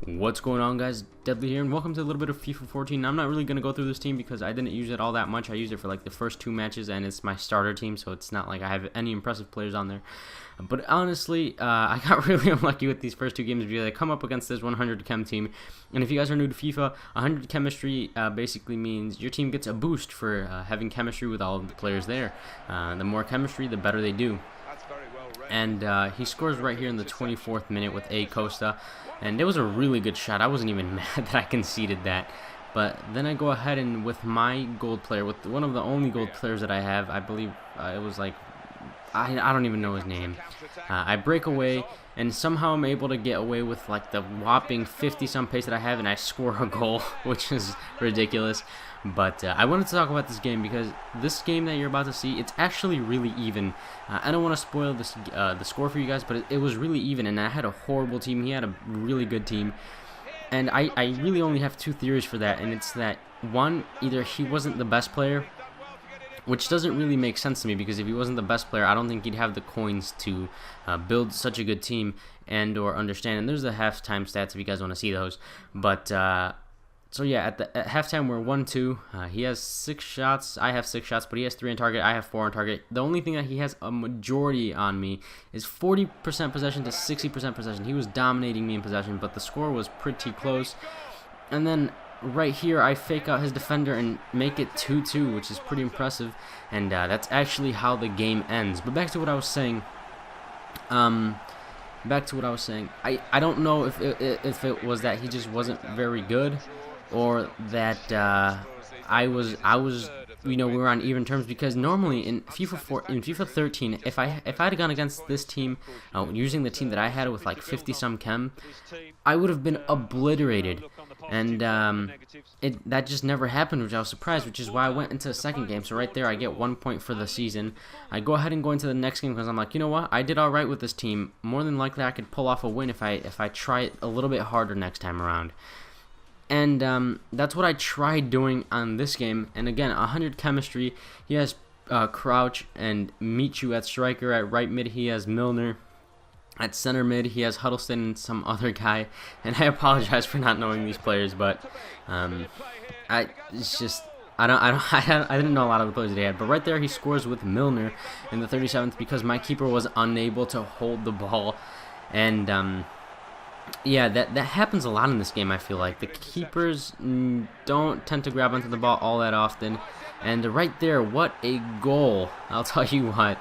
What's going on, guys? Deadly here, and welcome to a little bit of FIFA 14. I'm not really going to go through this team because I didn't use it all that much. I used it for like the first 2 matches, and it's my starter team, so it's not like I have any impressive players on there. But honestly, I got really unlucky with these first 2 games because I come up against this 100 chem team. And if you guys are new to FIFA, 100 chemistry basically means your team gets a boost for having chemistry with all of the players there. The more chemistry, the better they do. And he scores right here in the 24th minute with A Costa, and it was a really good shot. I wasn't even mad that I conceded that. But then I go ahead and with my gold player, with one of the only gold players that I have, I believe it was like, I don't even know his name. I break away, and somehow I'm able to get away with like the whopping 50-some pace that I have, and I score a goal, which is ridiculous. But I wanted to talk about this game because this game that you're about to see, it's actually really even. I don't want to spoil this, the score for you guys, but it was really even, and I had a horrible team. He had a really good team. And I really only have 2 theories for that, and it's that, one, either he wasn't the best player, which doesn't really make sense to me because if he wasn't the best player, I don't think he'd have the coins to build such a good team and or understand. And there's the halftime stats if you guys want to see those. But so yeah, at halftime we're 1-2. He has 6 shots. I have 6 shots, but he has 3 on target. I have 4 on target. The only thing that he has a majority on me is 40% possession to 60% possession. He was dominating me in possession, but the score was pretty close. And then right here, I fake out his defender and make it 2-2, which is pretty impressive. And that's actually how the game ends. But back to what I was saying. I don't know if it was that he just wasn't very good, or that I was we were on even terms, because normally in FIFA 13, if I had gone against this team using the team that I had with like 50-some chem, I would have been obliterated, and that just never happened, which I was surprised, which is why I went into the second game. So right there, I get 1 point for the season. I go ahead and go into the next game because I'm like, you know what, I did all right with this team. More than likely, I could pull off a win if I try it a little bit harder next time around. And that's what I tried doing on this game. And again, 100 chemistry. He has Crouch and Michu at striker. At right mid, he has Milner. At center mid, he has Huddleston and some other guy. And I apologize for not knowing these players, but I didn't know a lot of the players that he had. But right there, he scores with Milner in the 37th because my keeper was unable to hold the ball. And yeah, that happens a lot in this game. I feel like the keepers don't tend to grab onto the ball all that often. And right there, what a goal! I'll tell you what,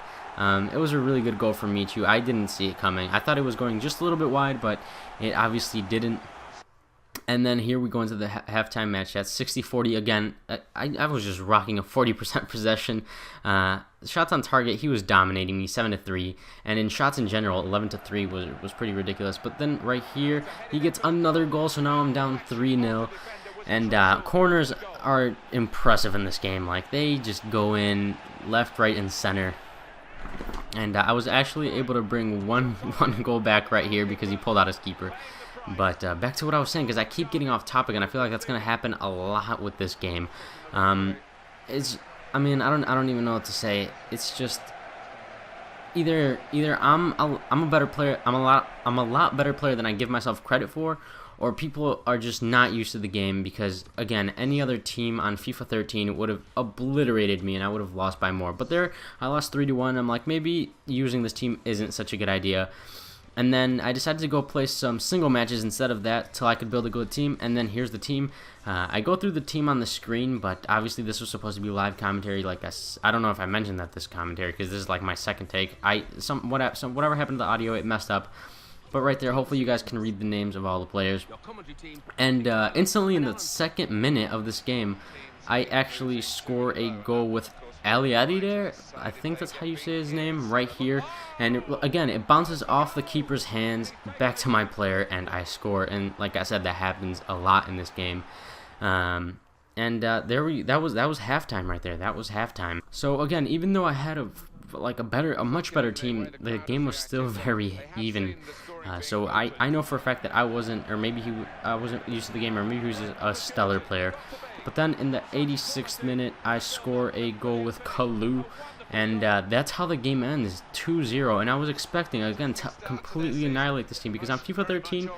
it was a really good goal from Michu. I didn't see it coming. I thought it was going just a little bit wide, but it obviously didn't. And then here we go into the halftime match. That's 60-40 again. I was just rocking a 40% possession. Shots on target, he was dominating me, 7-3. And in shots in general, 11-3 was pretty ridiculous. But then right here, he gets another goal, so now I'm down 3-0. And corners are impressive in this game. Like, they just go in left, right, and center. And I was actually able to bring one goal back right here because he pulled out his keeper. But back to what I was saying, because I keep getting off topic, and I feel like that's going to happen a lot with this game. I don't even know what to say. It's just either I'm a better player, I'm a lot better player than I give myself credit for, or people are just not used to the game, because again, any other team on FIFA 13 would have obliterated me and I would have lost by more. But there, I lost 3-1. I'm like, maybe using this team isn't such a good idea. And then I decided to go play some single matches instead of that till I could build a good team. And then here's the team. I go through the team on the screen, but obviously this was supposed to be live commentary. Like I don't know if I mentioned that this commentary, because this is like my second take. Whatever happened to the audio, it messed up. But right there, hopefully you guys can read the names of all the players. And instantly in the 2nd minute of this game, I actually score a goal with Aliadi there, I think that's how you say his name, right here. And again, it bounces off the keeper's hands back to my player, and I score. And like I said, that happens a lot in this game. That was halftime right there. That was halftime. So again, even though I had a much better team, the game was still very even. So I know for a fact that I wasn't used to the game, or maybe he was a stellar player. But then in the 86th minute, I score a goal with Kalu, and that's how the game ends, 2-0. And I was expecting, again, to completely annihilate this team, because on FIFA 13,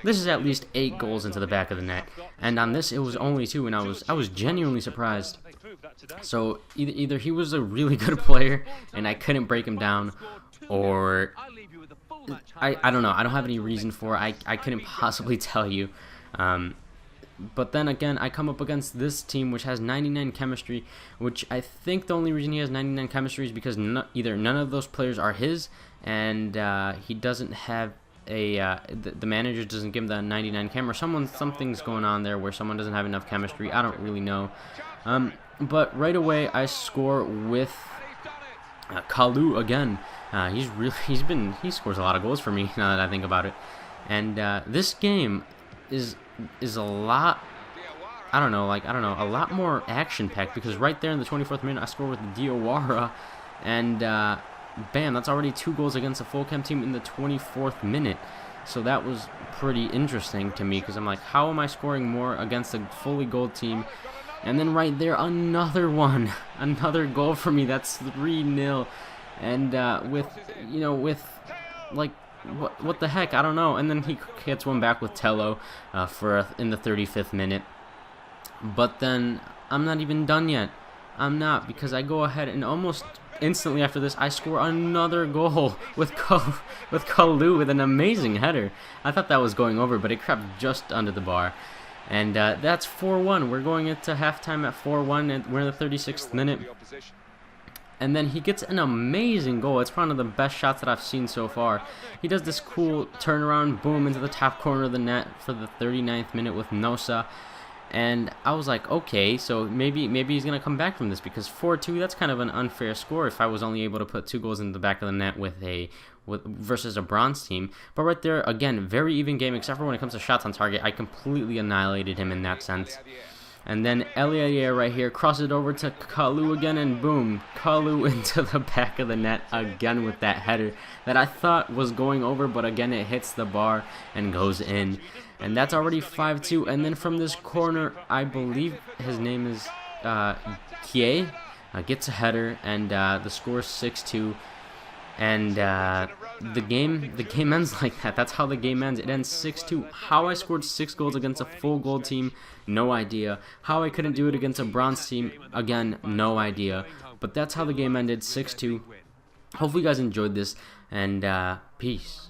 this is at least 8 goals into the back of the net. And on this, it was only 2, and I was genuinely surprised. So either he was a really good player, and I couldn't break him down, or I don't know. I don't have any reason for it. I couldn't possibly tell you. But then again, I come up against this team which has 99 chemistry, which I think the only reason he has 99 chemistry is because either none of those players are his, and he doesn't have the manager doesn't give him the 99 chem, or something's going on there where someone doesn't have enough chemistry. I don't really know. But right away I score with Kalu again. He scores a lot of goals for me now that I think about it. And this game is a lot, a lot more action-packed, because right there in the 24th minute I score with Diawara, and bam, that's already 2 goals against a full chem team in the 24th minute. So that was pretty interesting to me, because I'm like, how am I scoring more against a fully gold team? And then right there, another one, another goal for me. That's 3-0, and with like, what the heck? I don't know. And then he gets one back with Tello in the 35th minute. But then I'm not even done yet. I'm not, because I go ahead and almost instantly after this I score another goal with Kalu with an amazing header. I thought that was going over, but it crept just under the bar. And that's 4-1. We're going into halftime at 4-1, and we're in the 36th minute. And then he gets an amazing goal. It's probably one of the best shots that I've seen so far. He does this cool turnaround, boom, into the top corner of the net for the 39th minute with Nosa. And I was like, okay, so maybe he's going to come back from this, because 4-2, that's kind of an unfair score if I was only able to put 2 goals in the back of the net versus a bronze team. But right there, again, very even game, except for when it comes to shots on target. I completely annihilated him in that sense. And then Eliayer right here crosses it over to Kalu again, and boom, Kalu into the back of the net again with that header that I thought was going over, but again it hits the bar and goes in. And that's already 5-2. And then from this corner, I believe his name is Kie, gets a header, and the score is 6-2. And the game ends like that. That's how the game ends. It ends 6-2. How I scored 6 goals against a full gold team, no idea. How I couldn't do it against a bronze team, again, no idea. But that's how the game ended, 6-2. Hopefully you guys enjoyed this, and peace.